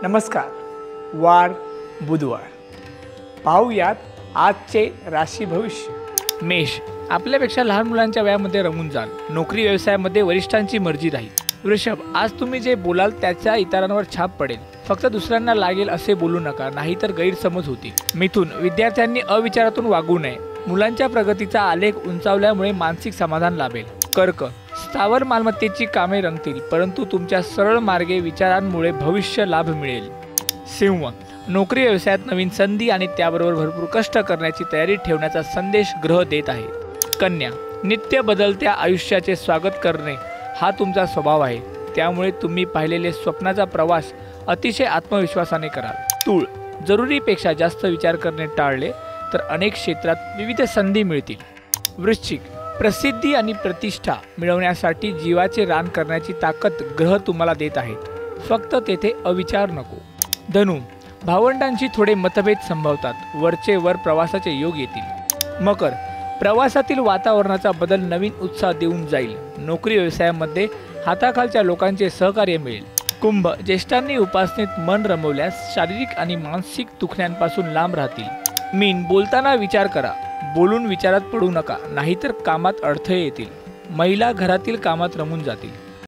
नमस्कार. वार बुधवार पाहूयात आजचे राशी भविष्य. मेष, आपल्यापेक्षा लहान मुलांच्या वयामध्ये रमून जाल. नोकरी व्यवसायामध्ये वरिष्ठांची मर्जी राहील. वृषभ, आज तुम्ही जे बोलाल त्याचा इतरांवर छाप पडेल. फक्त दुसऱ्यांना लागेल असे बोलू नका, नाहीतर गैरसमज होतील. मिथुन, विद्यार्थ्यांनी अविचारातून वागू नये. मुलांच्या प्रगतीचा आलेख उंचावल्यामुळे मानसिक समाधान लाभेल. कर्क, स्थावर मालमत्तेची कामे रंगतील, परंतु तुमच्या सरळ मार्गे विचारांमुळे भविष्य लाभ मिळेल. सिंह, नोकरी व्यवसायात नवीन संधी आणि त्याबरोबर भरपूर कष्ट करण्याची तयारी ठेवण्याचा संदेश ग्रह देत आहे. कन्या, नित्य बदलत्या आयुष्याचे स्वागत करणे हा तुमचा स्वभाव आहे, त्यामुळे तुम्ही पाहिलेले स्वप्नाचा प्रवास अतिशय आत्मविश्वासाने कराल. तूळ, जरुरीपेक्षा जास्त विचार करणे टाळले तर अनेक क्षेत्रात विविध संधी मिळतील. वृश्चिक, प्रसिद्धी आणि प्रतिष्ठा मिळवण्यासाठी जीवाचे रान करण्याची ताकद ग्रह तुम्हाला देत आहेत, फक्त तेथे अविचार नको. धनु, भावंडांशी थोडे मतभेद संभवतात. वरचे वर प्रवासाचे योग येतील. मकर, प्रवासातील वातावरणाचा बदल नवीन उत्साह देऊन जाईल. नोकरी व्यवसायामध्ये हाताखालच्या लोकांचे सहकार्य मिळेल. कुंभ, ज्येष्ठांनी उपासनेत मन रमवल्यास शारीरिक आणि मानसिक दुखण्यांपासून लांब राहतील. मीन, बोलताना विचार करा. बोलून विचारात पडू नका, नाहीतर कामात अडथळे येतील. महिला घरातील कामात रमून जातील.